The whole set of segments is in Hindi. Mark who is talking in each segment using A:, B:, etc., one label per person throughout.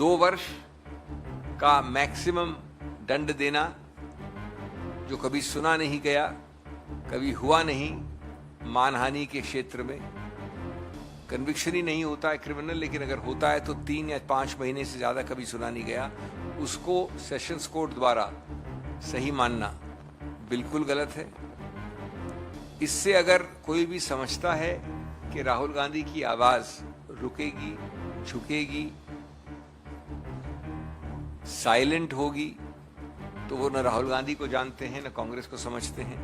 A: 2 वर्ष का मैक्सिमम दंड देना, जो कभी सुना नहीं गया, कभी हुआ नहीं। मानहानि के क्षेत्र में कन्विक्शन ही नहीं होता है क्रिमिनल, लेकिन अगर होता है तो 3 या 5 महीने से ज़्यादा कभी सुना नहीं गया, उसको सेशंस कोर्ट द्वारा सही मानना बिल्कुल गलत है। इससे अगर कोई भी समझता है कि राहुल गांधी की आवाज़ रुकेगी, झुकेगी, साइलेंट होगी, तो वो न राहुल गांधी को जानते हैं न कांग्रेस को समझते हैं।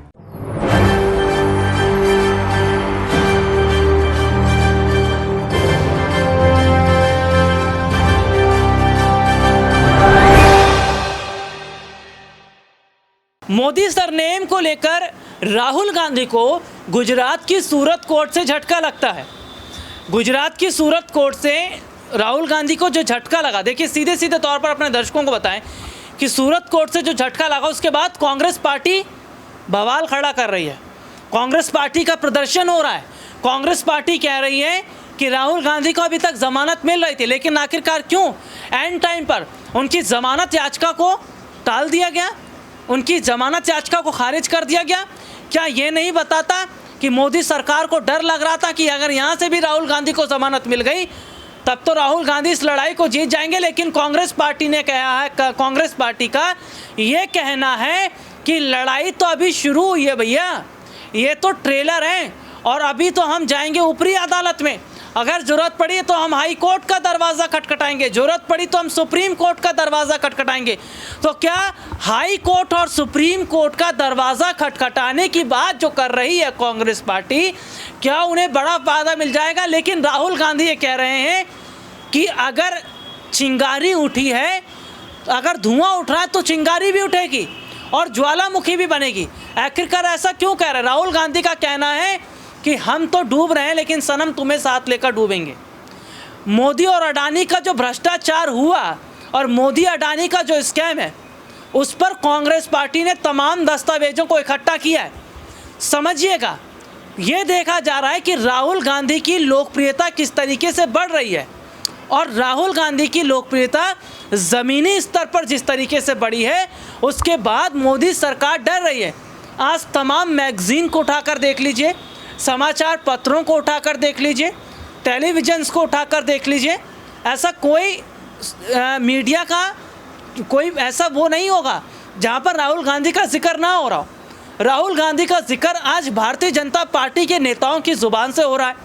B: मोदी सरनेम को लेकर राहुल गांधी को गुजरात की सूरत कोर्ट से झटका लगता है। गुजरात की सूरत कोर्ट से राहुल गांधी को जो झटका लगा, देखिए सीधे सीधे तौर पर अपने दर्शकों को बताएं कि सूरत कोर्ट से जो झटका लगा उसके बाद कांग्रेस पार्टी बवाल खड़ा कर रही है। कांग्रेस पार्टी का प्रदर्शन हो रहा है। कांग्रेस पार्टी कह रही है कि राहुल गांधी को अभी तक जमानत मिल रही थी, लेकिन आखिरकार क्यों एंड टाइम पर उनकी जमानत याचिका को टाल दिया गया, उनकी जमानत याचिका को खारिज कर दिया गया। क्या ये नहीं बताता कि मोदी सरकार को डर लग रहा था कि अगर यहाँ से भी राहुल गांधी को जमानत मिल गई तब तो राहुल गांधी इस लड़ाई को जीत जाएंगे। लेकिन कांग्रेस पार्टी ने कहा है, कांग्रेस पार्टी का ये कहना है कि लड़ाई तो अभी शुरू हुई है भैया, ये तो ट्रेलर है और अभी तो हम जाएंगे ऊपरी अदालत में। अगर ज़रूरत पड़ी तो हम हाई कोर्ट का दरवाज़ा खटखटाएंगे, ज़रूरत पड़ी तो हम सुप्रीम कोर्ट का दरवाज़ा खटखटाएंगे। तो क्या हाई कोर्ट और सुप्रीम कोर्ट का दरवाज़ा खटखटाने की बात जो कर रही है कांग्रेस पार्टी, क्या उन्हें बड़ा फ़ायदा मिल जाएगा? लेकिन राहुल गांधी ये कह रहे हैं कि अगर चिंगारी उठी है, अगर धुआं उठ रहा है तो चिंगारी भी उठेगी और ज्वालामुखी भी बनेगी। आखिरकार ऐसा क्यों कह रहे हैं? राहुल गांधी का कहना है कि हम तो डूब रहे हैं लेकिन सनम तुम्हें साथ लेकर डूबेंगे। मोदी और अडानी का जो भ्रष्टाचार हुआ और मोदी अडानी का जो स्कैम है, उस पर कांग्रेस पार्टी ने तमाम दस्तावेजों को इकट्ठा किया है। समझिएगा, ये देखा जा रहा है कि राहुल गांधी की लोकप्रियता किस तरीके से बढ़ रही है और राहुल गांधी की लोकप्रियता ज़मीनी स्तर पर जिस तरीके से बढ़ी है, उसके बाद मोदी सरकार डर रही है। आज तमाम मैगज़ीन को उठाकर देख लीजिए, समाचार पत्रों को उठाकर देख लीजिए, टेलीविजन्स को उठाकर देख लीजिए, ऐसा कोई मीडिया का कोई ऐसा वो नहीं होगा जहां पर राहुल गांधी का जिक्र ना हो रहा हो। राहुल गांधी का जिक्र आज भारतीय जनता पार्टी के नेताओं की ज़ुबान से हो रहा है।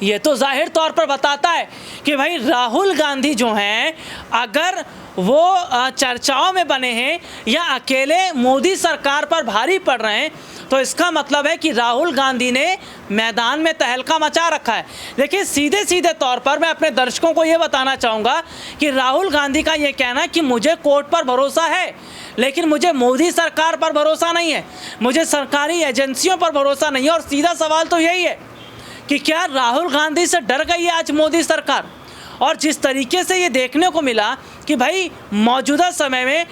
B: ये तो जाहिर तौर पर बताता है कि भाई राहुल गांधी जो हैं, अगर वो चर्चाओं में बने हैं या अकेले मोदी सरकार पर भारी पड़ रहे हैं, तो इसका मतलब है कि राहुल गांधी ने मैदान में तहलका मचा रखा है। देखिए सीधे सीधे तौर पर मैं अपने दर्शकों को ये बताना चाहूँगा कि राहुल गांधी का ये कहना कि मुझे कोर्ट पर भरोसा है लेकिन मुझे मोदी सरकार पर भरोसा नहीं है, मुझे सरकारी एजेंसियों पर भरोसा नहीं है। और सीधा सवाल तो यही है कि क्या राहुल गांधी से डर गई है आज मोदी सरकार? और जिस तरीके से ये देखने को मिला कि भाई मौजूदा समय में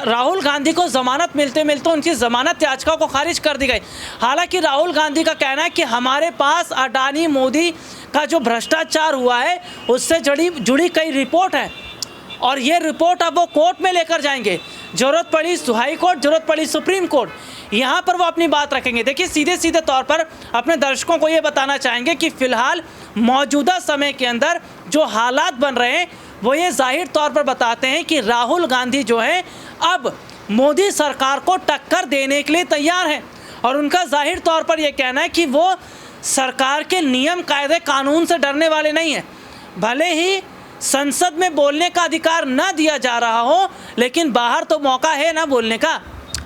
B: राहुल गांधी को ज़मानत मिलते मिलते उनकी ज़मानत याचिका को खारिज कर दी गई। हालांकि राहुल गांधी का कहना है कि हमारे पास अडानी मोदी का जो भ्रष्टाचार हुआ है उससे जुड़ी कई रिपोर्ट है और ये रिपोर्ट अब वो कोर्ट में लेकर जाएंगे। ज़रूरत पड़ी हाई कोर्ट, ज़रूरत पड़ी सुप्रीम कोर्ट, यहाँ पर वो अपनी बात रखेंगे। देखिए सीधे सीधे तौर पर अपने दर्शकों को ये बताना चाहेंगे कि फ़िलहाल मौजूदा समय के अंदर जो हालात बन रहे हैं वो ये जाहिर तौर पर बताते हैं कि राहुल गांधी जो है अब मोदी सरकार को टक्कर देने के लिए तैयार हैं और उनका जाहिर तौर पर यह कहना है कि वो सरकार के नियम कायदे कानून से डरने वाले नहीं हैं। भले ही संसद में बोलने का अधिकार न दिया जा रहा हो, लेकिन बाहर तो मौका है ना बोलने का,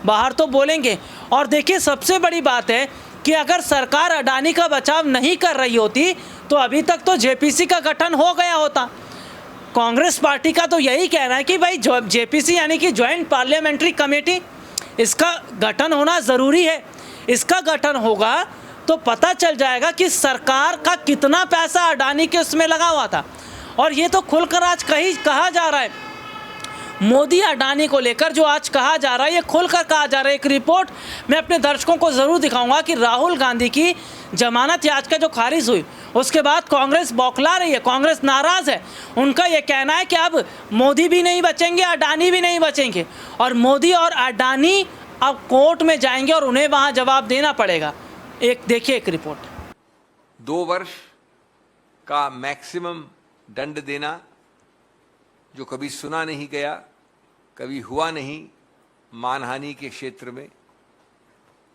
B: बाहर तो बोलेंगे। और देखिए सबसे बड़ी बात है कि अगर सरकार अडानी का बचाव नहीं कर रही होती तो अभी तक तो जेपीसी का गठन हो गया होता। कांग्रेस पार्टी का तो यही कहना है कि भाई जेपीसी यानी कि ज्वाइंट पार्लियामेंट्री कमेटी, इसका गठन होना ज़रूरी है। इसका गठन होगा तो पता चल जाएगा कि सरकार का कितना पैसा अडानी के उसमें लगा हुआ था। और ये तो खुलकर आज कहा जा रहा है, मोदी अडानी को लेकर जो आज कहा जा रहा है, ये खुलकर कहा जा रहा है। एक रिपोर्ट मैं अपने दर्शकों को ज़रूर दिखाऊंगा कि राहुल गांधी की जमानत याचिका जो खारिज हुई उसके बाद कांग्रेस बौखला रही है, कांग्रेस नाराज़ है। उनका ये कहना है कि अब मोदी भी नहीं बचेंगे, अडानी भी नहीं बचेंगे, और मोदी और अडानी अब कोर्ट में जाएंगे और उन्हें वहाँ जवाब देना पड़ेगा। एक देखिए एक रिपोर्ट।
A: 2 वर्ष का मैक्सिमम दंड देना, जो कभी सुना नहीं गया, कभी हुआ नहीं मानहानि के क्षेत्र में।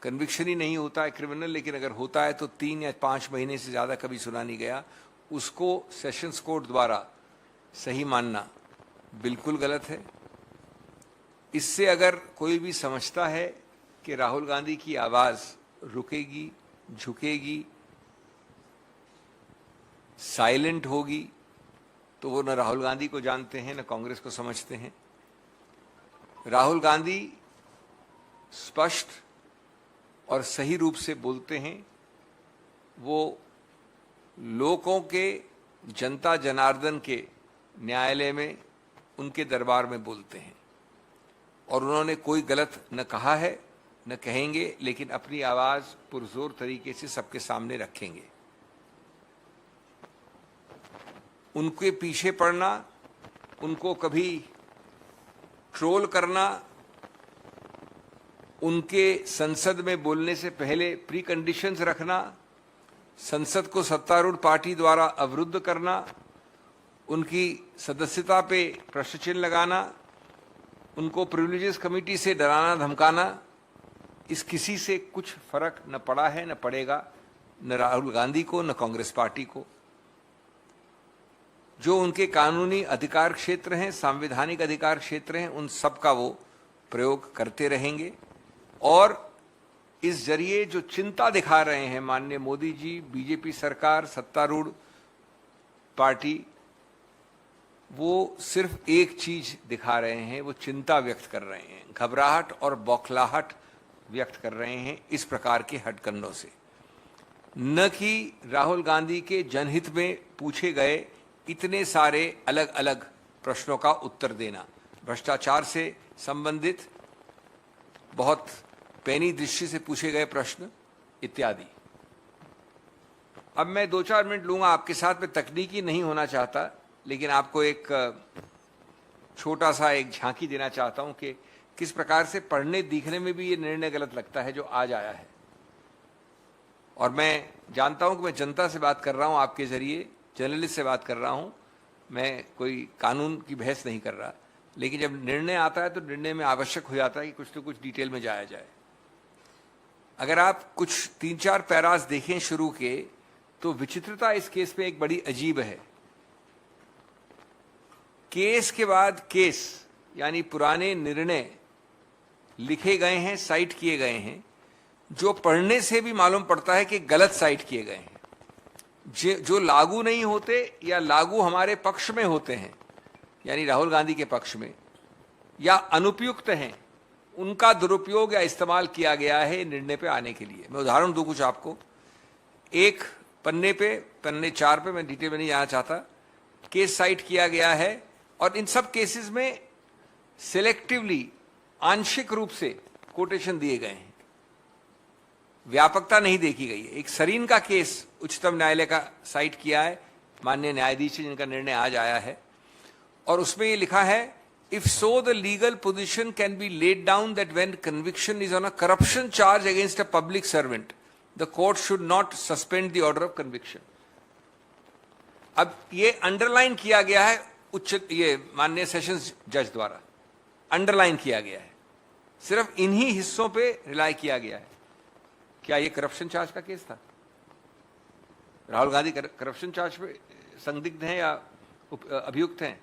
A: कन्विक्शन ही नहीं होता है क्रिमिनल, लेकिन अगर होता है तो 3 या 5 महीने से ज़्यादा कभी सुना नहीं गया, उसको सेशंस कोर्ट द्वारा सही मानना बिल्कुल गलत है। इससे अगर कोई भी समझता है कि राहुल गांधी की आवाज़ रुकेगी, झुकेगी, साइलेंट होगी, तो वो न राहुल गांधी को जानते हैं न कांग्रेस को समझते हैं। राहुल गांधी स्पष्ट और सही रूप से बोलते हैं। वो लोगों के, जनता जनार्दन के न्यायालय में, उनके दरबार में बोलते हैं, और उन्होंने कोई गलत न कहा है न कहेंगे, लेकिन अपनी आवाज़ पुरजोर तरीके से सबके सामने रखेंगे। उनके पीछे पड़ना, उनको कभी ट्रोल करना, उनके संसद में बोलने से पहले प्री कंडीशंस रखना, संसद को सत्तारूढ़ पार्टी द्वारा अवरुद्ध करना, उनकी सदस्यता पे प्रश्न चिन्ह लगाना, उनको प्रिविलेजेस कमेटी से डराना धमकाना, इस किसी से कुछ फर्क न पड़ा है न पड़ेगा, न राहुल गांधी को न कांग्रेस पार्टी को। जो उनके कानूनी अधिकार क्षेत्र हैं, संवैधानिक अधिकार क्षेत्र हैं, उन सब का वो प्रयोग करते रहेंगे। और इस जरिए जो चिंता दिखा रहे हैं माननीय मोदी जी, बीजेपी सरकार, सत्तारूढ़ पार्टी, वो सिर्फ एक चीज दिखा रहे हैं, वो चिंता व्यक्त कर रहे हैं, घबराहट और बौखलाहट व्यक्त कर रहे हैं इस प्रकार के हथकंडों से, न कि राहुल गांधी के जनहित में पूछे गए इतने सारे अलग अलग प्रश्नों का उत्तर देना, भ्रष्टाचार से संबंधित बहुत पैनी दृष्टि से पूछे गए प्रश्न इत्यादि। अब मैं 2-4 मिनट लूंगा आपके साथ में, तकनीकी नहीं होना चाहता, लेकिन आपको एक छोटा सा एक झांकी देना चाहता हूं कि किस प्रकार से पढ़ने दिखने में भी ये निर्णय गलत लगता है जो आज आया है। और मैं जानता हूं कि मैं जनता से बात कर रहा हूं, आपके जरिए जर्नलिस्ट से बात कर रहा हूं, मैं कोई कानून की बहस नहीं कर रहा, लेकिन जब निर्णय आता है तो निर्णय में आवश्यक हो जाता है कि कुछ तो कुछ डिटेल में जाया जाए। अगर आप कुछ 3-4 पैरास देखें शुरू के, तो विचित्रता इस केस में एक बड़ी अजीब है। केस के बाद केस, यानी पुराने निर्णय लिखे गए हैं, साइट किए गए हैं, जो पढ़ने से भी मालूम पड़ता है कि गलत साइट किए गए हैं, जो लागू नहीं होते या लागू हमारे पक्ष में होते हैं, यानी राहुल गांधी के पक्ष में, या अनुपयुक्त हैं, उनका दुरुपयोग या इस्तेमाल किया गया है निर्णय पे आने के लिए। मैं उदाहरण दूं कुछ आपको। एक पन्ने 4 पे, मैं डिटेल में नहीं जाना चाहता, केस साइट किया गया है, और इन सब केसेस में सिलेक्टिवली, आंशिक रूप से कोटेशन दिए गए हैं, व्यापकता नहीं देखी गई है। एक सरीन का केस उच्चतम न्यायालय का साइट किया है माननीय न्यायाधीश जिनका निर्णय आज आया है, और उसमें ये लिखा है, if so the legal position can be laid down that when conviction is on a corruption charge against a public servant, the court should not suspend the order of conviction. अब ये अंडरलाइन किया गया है ये माननीय सेशंस जज द्वारा अंडरलाइन किया गया है, सिर्फ इन्हीं हिस्सों पे रिलाई किया गया है। क्या ये करप्शन चार्ज का केस था? राहुल गांधी करप्शन चार्ज पे संदिग्ध हैं या अभियुक्त हैं?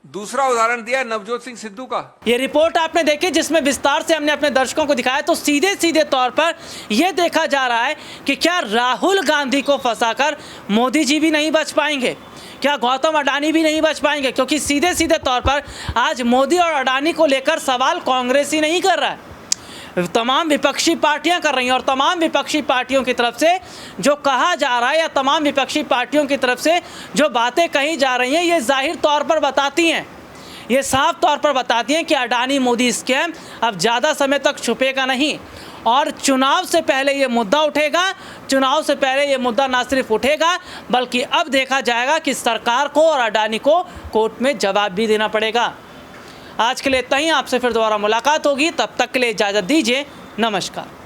A: दूसरा उदाहरण दिया नवजोत सिंह सिद्धू का।
B: ये रिपोर्ट आपने देखी जिसमें विस्तार से हमने अपने दर्शकों को दिखाया, तो सीधे सीधे तौर पर यह देखा जा रहा है कि क्या राहुल गांधी को फंसाकर मोदी जी भी नहीं बच पाएंगे, क्या गौतम अडानी भी नहीं बच पाएंगे? क्योंकि सीधे सीधे तौर पर आज मोदी और अडानी को लेकर सवाल कांग्रेस ही नहीं कर रहा है, तमाम विपक्षी पार्टियां कर रही हैं। और तमाम विपक्षी पार्टियों की तरफ से जो कहा जा रहा है, या तमाम विपक्षी पार्टियों की तरफ से जो बातें कही जा रही हैं, ये जाहिर तौर पर बताती हैं, ये साफ तौर पर बताती हैं कि अडानी मोदी स्कैम अब ज़्यादा समय तक छुपेगा नहीं। और चुनाव से पहले ये मुद्दा उठेगा। चुनाव से पहले ये मुद्दा ना सिर्फ उठेगा बल्कि अब देखा जाएगा कि सरकार को और अडानी को कोर्ट में जवाब भी देना पड़ेगा। आज के लिए इतना ही, आपसे फिर दोबारा मुलाकात होगी, तब तक के लिए इजाज़त दीजिए, नमस्कार।